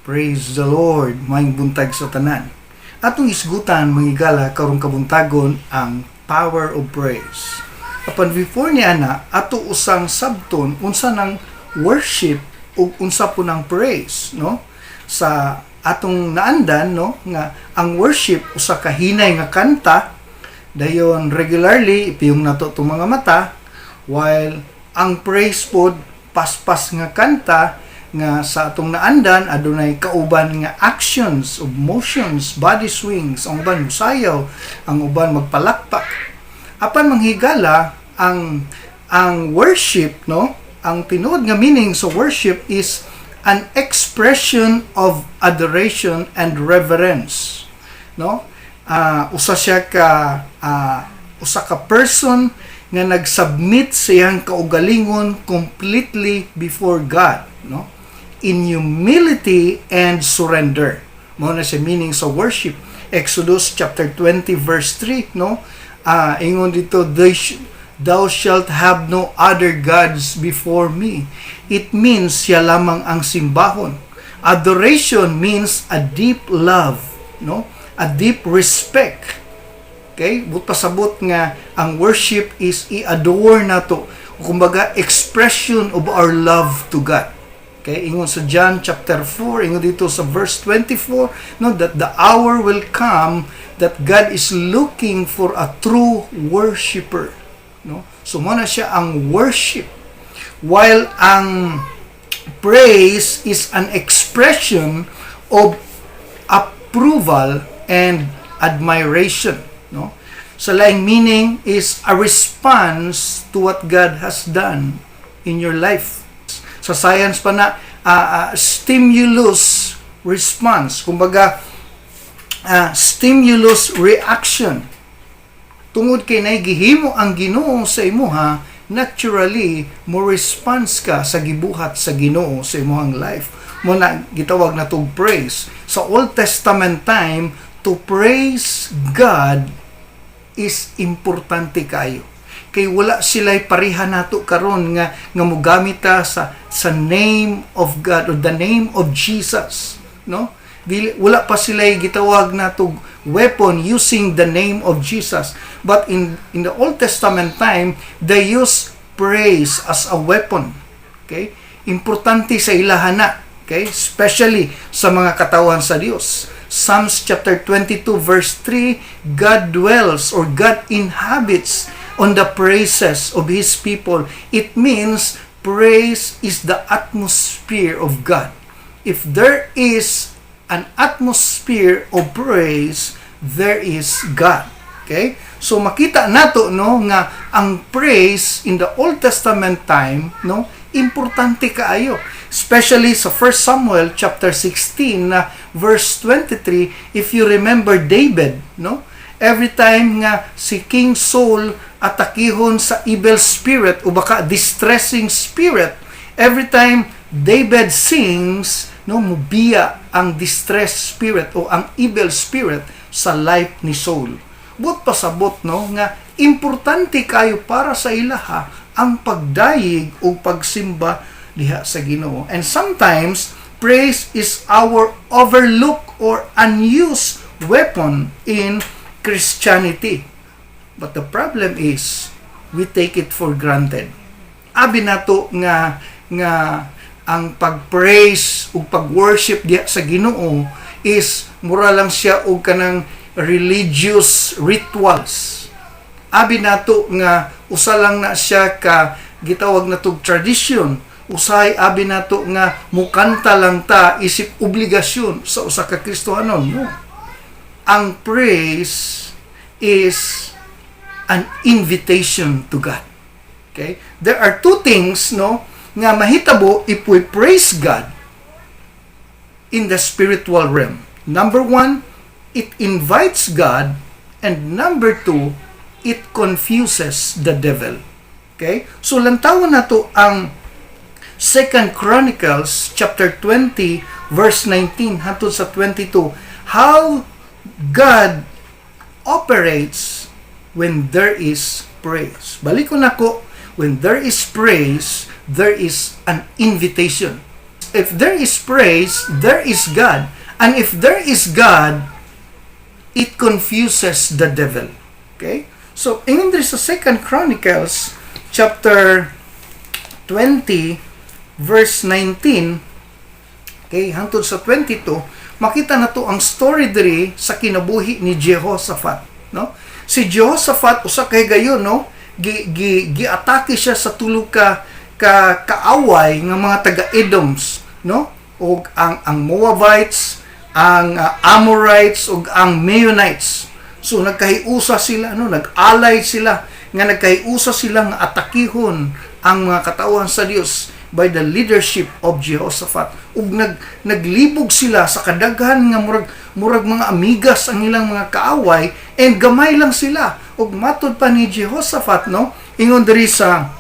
Praise the Lord, maing buntag sa tanan. Atong isgutan mangigala karong kabuntagon ang power of praise. Apan before niya na ato usang sabton unsa nang worship ug unsa po nang praise, no? Sa atong naandan, no, nga ang worship usa ka hinay nga kanta dayon regularly ipiyong nato tong mga mata, while ang praise pod paspas nga kanta nga sa atong naandan adunay kauban nga actions of motions, body swings, ang uban musayaw, ang uban magpalakpak. Apan manghigala ang worship, no, ang tinuod nga meaning sa worship is an expression of adoration and reverence, no. Usa ka person nga nagsubmit sa iyang kaugalingon completely before God, no, in humility and surrender. Mao na siya meaning sa worship. Exodus chapter 20 verse 3, no, ingon dito, thou shalt have no other gods before me. It means siya lamang ang simbahon. Adoration means a deep love, no, a deep respect. Okay, but pasabot nga ang worship is i-adore nato, kumbaga expression of our love to God. Okay, ingon sa John chapter 4, ingon dito sa verse 24, no, that the hour will come that God is looking for a true worshipper, no. So mo na siya ang worship, while ang praise is an expression of approval and admiration, no. Sa laing meaning is a response to what God has done in your life. Sa science pa na stimulus response, kumbaga stimulus reaction. Tungod kay naigihimo ang Ginoo sa imuha, naturally mo response ka sa gibuhat sa Ginoo sa imuhang life. Mo na gitawag na tog praise. Sa Old Testament time, to praise God is importante kayo. Kay wala sila'y pariha nato karon nga mogamit ta sa name of God or the name of Jesus, no. Wala pa sila'y gitawag nato weapon using the name of Jesus, but in the Old Testament time they use praise as a weapon. Okay, importante sa ilahana, okay, especially sa mga katawan sa Dios. Psalms chapter 22 verse 3, God dwells or God inhabits on the praises of His people. It means praise is the atmosphere of God. If there is an atmosphere of praise, there is God. Okay? So makita nato, no, nga ang praise in the Old Testament time, no, importante kaayo. Especially sa 1 Samuel chapter 16 verse 23, if you remember David, no, every time nga si King Saul atakihon sa evil spirit o baka distressing spirit, every time David sings, no, mubiya ang distressed spirit o ang evil spirit sa life ni Saul. But pasabot, no, nga importante kayo para sa ilaha ang pagdayig o pagsimba diha sa Ginoo. And sometimes praise is our overlooked or unused weapon in Christianity. But the problem is, we take it for granted. Abi nato nga ang pag-praise o pag-worship diha sa Ginoo is mura lang siya og kanang religious rituals. Abi nato nga usa lang na siya ka gitawag na tog tradition. Usay abi nato nga mukanta lang ta isip obligasyon sa usa ka Kristohanon. No. Ang praise is an invitation to God. Okay? There are two things, no, nga mahitabo if we praise God in the spiritual realm. Number one, it invites God, and number two, it confuses the devil. Okay? So lantawan nato ang 2 Chronicles chapter 20 verse 19 hangtod sa 22, how God operates when there is praise. Balik ko nako, when there is praise, there is an invitation. praise, there is God. And if there is God, it confuses the devil. Okay? So, ingon diri sa 2 Chronicles chapter 20 verse 19, okay, hangtod sa 22, makita na to ang story diri sa kinabuhi ni Jehoshaphat, no? Si Jehoshaphat usa kay gayon, no? Giatake siya sa tulo ka kaaway nga mga taga-Edoms, no? Og ang Moabites, ang Amorites ug ang Meunites. So nagkahiusa sila, no? Nag-alay sila nga nagkahiusa sila nga atakihon ang mga katauhan sa Dios by the leadership of Jehoshaphat. Ug naglibog sila sa kadaghan nga murag mga amigas ang ilang mga kaaway, and gamay lang sila. Ug matud pa ni Jehoshaphat, no? Ingon diri sa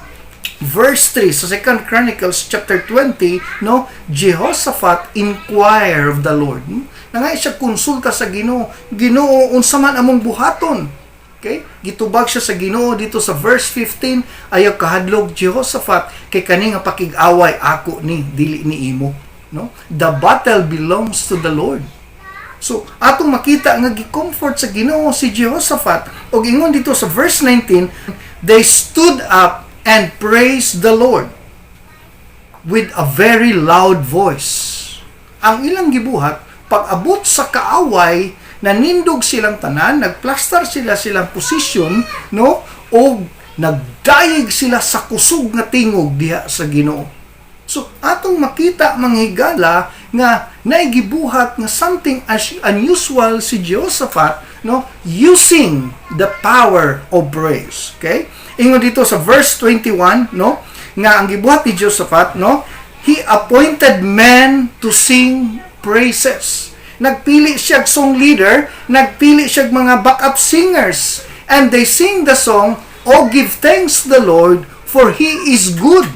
verse 3 sa 2 Chronicles chapter 20, no? Jehoshaphat inquire of the Lord. Nangay siya konsulta sa Ginoo. Ginoo, unsa man among buhaton? Okay? Gitubag siya sa Ginoo dito sa verse 15, ayaw kahadlok Jehoshaphat kay kani nga pakig-away ako ni dili ni imo, no? The battle belongs to the Lord. So atong makita nga gi-comfort sa Ginoo si Jehoshaphat, og ingon dito sa verse 19, they stood up and praised the Lord with a very loud voice. Ang ilang gibuhat pag-abot sa kaaway, nanindog silang tanan, nagplastar silang posisyon, no? O nagdayeg sila sa kusog nga tingog diha sa Ginoo. So atong makita manghigala nga naigibuhat nga something unusual si Jehoshaphat, no? Using the power of praise. Okay? Ingon dito sa verse 21, no? Nga ang gibuhat ni Jehoshaphat, no? He appointed men to sing praises. Nagpili siya song leader, nagpili siya mga backup singers, and they sing the song, "Oh, give thanks to the Lord, for He is good."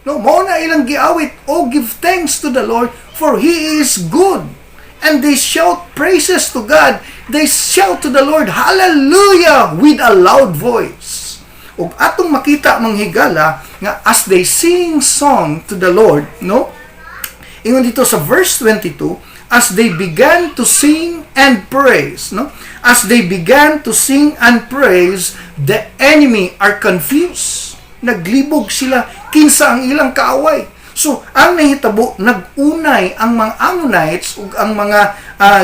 No, mao na ilang giawit, "Oh, give thanks to the Lord, for He is good." And they shout praises to God. They shout to the Lord, "Hallelujah," with a loud voice. Ug atong makita manghigala nga as they sing song to the Lord, no? Ingon dito sa verse 22, as they began to sing and praise, no? As they began to sing and praise, the enemy are confused. Naglibog sila kinsa ang ilang kaaway. So, ang nahitabo, nagunay ang mga Ammonites ug ang mga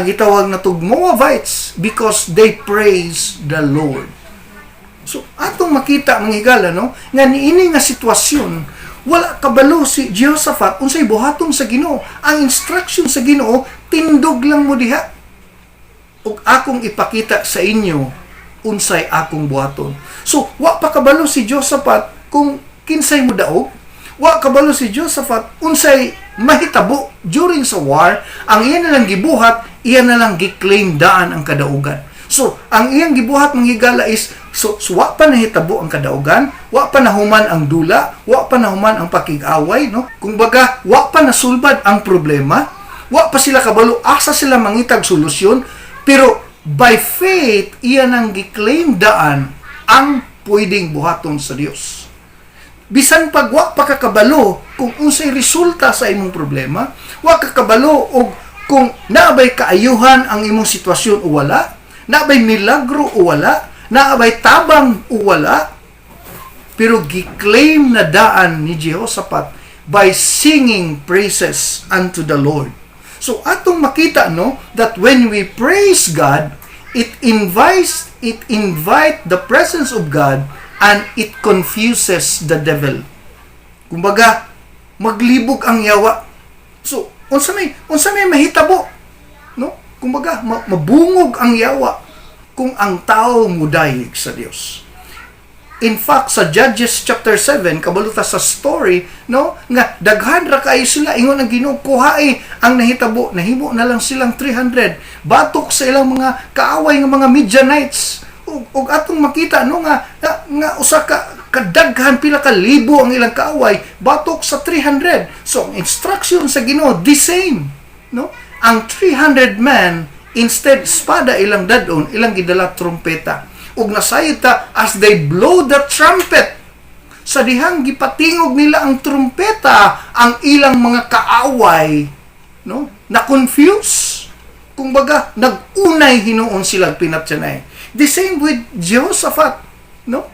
gitawag na tug Moabites because they praise the Lord. So, atong makita manghigala, no? Nga niini nga sitwasyon, wala kabalo si Jehoshaphat unsay buhaton sa Ginoo. Ang instruction sa Ginoo, tindog lang mo diha. Ug akong ipakita sa inyo unsay akong buhaton. So, wa pa kabalo si Jehoshaphat kung kinsay mo daog. Wa kabalo si Jehoshaphat unsay mahitabo during sa war. Ang iyan na lang gibuhat, iyan na lang gi-claim daan ang kadaugan. So, ang iyang gibuhat manghigala is so wa pa nahitabo ang kadaugan, wa pa nahuman ang dula, wa pa nahuman ang pakig-away, no? Kung baga, wa pa nasulbad ang problema, wa pa sila kabalo asa sila mangitag solusyon, pero by faith iyan ang gi-claim daan ang pwedeng buhaton sa Dios. Bisan pag wa pa kakabalo kung unsay resulta sa imong problema, wa kakabalo og kung naabay kaayuhan ang imong sitwasyon o wala, naabay milagro o wala, naabay tabang o wala, pero gi-claim na daan ni Jehoshaphat by singing praises unto the Lord. So atong makita, no, that when we praise God, it invite the presence of God and it confuses the devil. Kumbaga, maglibog ang yawa. So unsa may mahitabo, no? Kumbaga, mabungog ang yawa kung ang tao mudayeg sa Dios. In fact, sa Judges chapter 7, kabaluta sa story, no, nga daghan ra kaayo sila, ingon ang Ginoo, kuhae ang nahitabo, nahimo na lang silang 300. Batok sa ilang mga kaaway nga mga Midianites. Ug atong makita, no, nga usa ka kadaghan pila ka libo ang ilang kaaway, batok sa 300. So ang instruction sa Ginoo the same, no? Ang 300 men, instead espada ilang dadon, ilang gidala trumpeta. Ug nasayod ta as they blow the trumpet. sa dihang gipatingog nila ang trumpeta, ang ilang mga kaaway, no, na confuse. Kumbaga, nag-unay hinuon sila pinatyanay. The same with Jehoshaphat, no?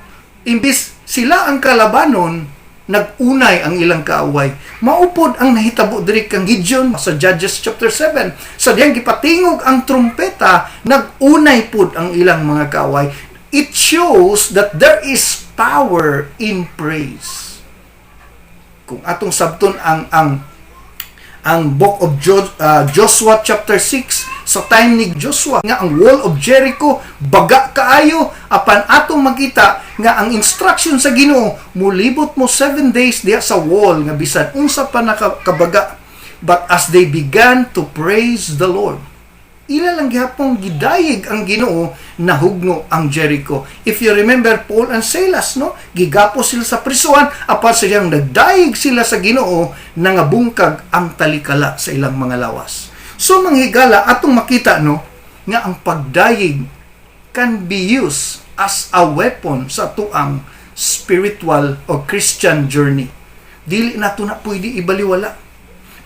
Imbis sila ang kalabanon, nag-unay ang ilang kaaway. Maupod ang nahitabo diri kang Gideon sa Judges chapter 7. Sa diyang gipatingog ang trumpeta, nag-unay pud ang ilang mga kaaway. It shows that there is power in praise. Kung atong sabton ang book of Joshua chapter 6, sa time ni Joshua nga ang wall of Jericho baga kaayo, apan atong makita nga ang instruction sa Ginoo, mulibot mo 7 days diha sa wall nga bisan unsa pa nakabaga. But as they began to praise the Lord, ila lang gihapon gidayeg ang Ginoo, nahugno ang Jericho. If you remember Paul and Silas, no, gigapo sila sa prisuan, apan silang nagdayeg sila sa Ginoo, nangabungkag ang talikala sa ilang mga lawas. So manghigala atong makita, no, nga ang pagdayeg can be used as a weapon sa tuang spiritual o Christian journey. Dili nato na pwede ibaliwala.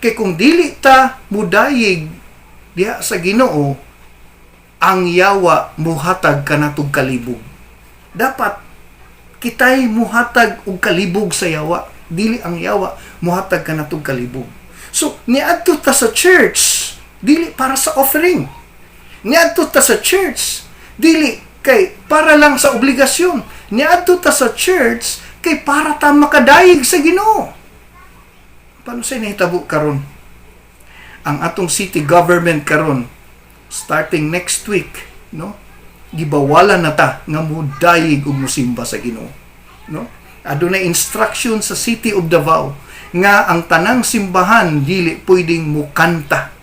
Kay kung dili ta mudayeg diha sa Ginoo, ang yawa muhatag kanatog kalibog. Dapat kitay muhatag og kalibog sa yawa, dili ang yawa muhatag kanatog kalibog. So niadto ta sa church dili para sa offering. Niadto ta sa church dili kay para lang sa obligasyon. Niadto ta sa church kay para ta makadayeg sa Ginoo. Paano sa nahitabo karon? Ang atong city government karon starting next week, no, gibawalan na ta nga mudayeg ug mosimba sa Ginoo, no. Adunay instruction sa City of Davao nga ang tanang simbahan dili pwedeng mukanta.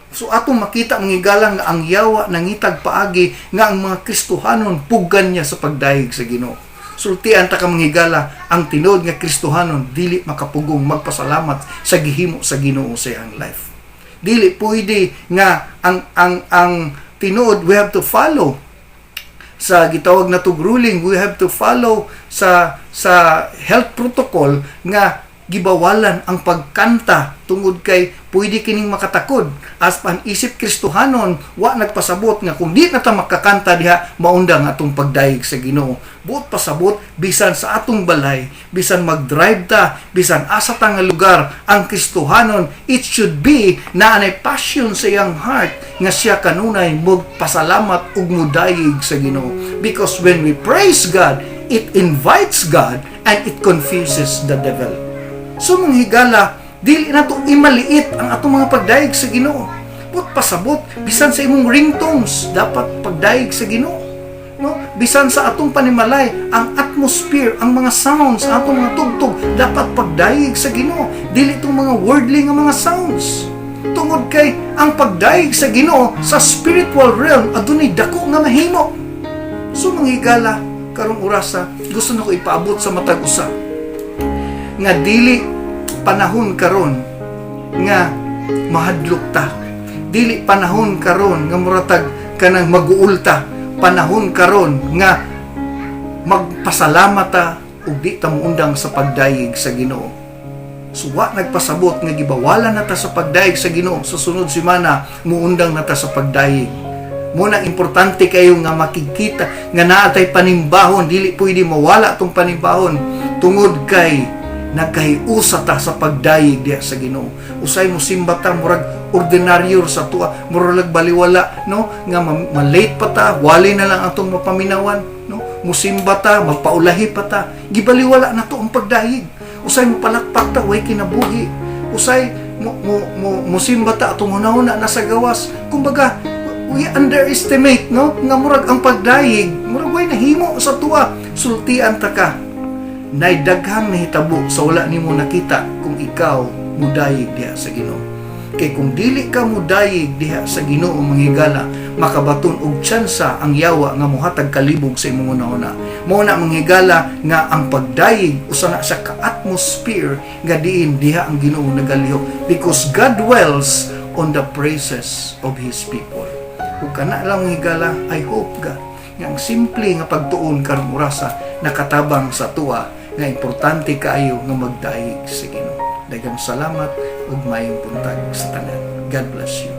So atong makita mangigalang nga ang yawa nangitag paagi nga ang mga Kristohanon puggan niya sa pagdayeg sa Ginoo. Sultian ta ka manghigala, ang tinuod nga Kristohanon dili makapugong magpasalamat sa gihimo sa Ginoo sa iyang life. Dili pwede nga ang tinuod, we have to follow sa gitawag na tug ruling, we have to follow sa health protocol nga gibawalan ang pagkanta tungod kay pwede kining makatakod. As pan isip Kristohanon, wa nagpasabot nga kung di na ta makakanta diha, maundang atong pagdayeg sa Ginoo. Buot pasabot, bisan sa atong balay, bisan mag-drive ta, bisan asa ta nga lugar, ang Kristohanon, it should be na anay passion sa iyang heart nga siya kanunay magpasalamat ug mudayeg sa Ginoo. Because when we praise God, it invites God and it confuses the devil. So manghigala, dili na to imaliit ang atong mga pagdayeg sa Ginoo. But pasabot, bisan sa imong ringtones, dapat pagdayeg sa Ginoo. No? Bisan sa atong panimalay, ang atmosphere, ang mga sounds, ang atong mga tugtog, dapat pagdayeg sa Ginoo. Dili itong mga worldly nga mga sounds. Tungod kay ang pagdayeg sa Ginoo sa spiritual realm adunay dako nga mahimo. So manghigala, karong orasa, gusto nako ipaabot sa matag usa nga dili panahon karon nga mahadlok ta, dili panahon karon nga muratag kanang mag-uulta, panahon karon nga magpasalamat ta ug di ta muundang sa pagdayeg sa Ginoo. Suwa nagpasabot nga gibawalan na ta sa pagdayeg sa Ginoo, sa sunod semana muundang na ta sa pagdayeg. Muna importante kayo nga makikita nga naatay panimbahon, dili pwede mawala tong panimbahon tungod kay nagkahiusa ta sa pagdayeg diha sa Ginoo. Usay mo simba ta murag ordinaryo sa tuwa, murag baliwala, no, nga malate pa ta, wali na lang atong mapaminawan, no, musimba ta, magpaulahi pa ta, gibaliwala na to ang pagdayeg. Usay mo palakpak ta, way kinabuhi. Usay musimba ta atong hunahuna na sa gawas. Kumbaga we underestimate, no, nga murag ang pagdayeg murag way nahimo sa tuwa. Sultian ta ka, nay daghang nahitabo sa wala nimo nakita kung ikaw mudayeg diha sa Ginoo. Kay kung dili ka mudayeg diha sa Ginoo manghigala, makabaton og tsansa ang yawa nga mohatag kalibog sa imong una-una. Mao na manghigala nga ang pagdayeg usa na sa ka-atmosphere nga diin diha ang Ginoo nagalihok, because God dwells on the praises of His people. Ug kana lang manghigala, I hope God nga ang simple nga pagtuon karong orasa nakatabang sa tuwa nga importante kaayo nga magdaig sa Ginoo. Daghang salamat ug maayong buntag sa tanan. God bless you.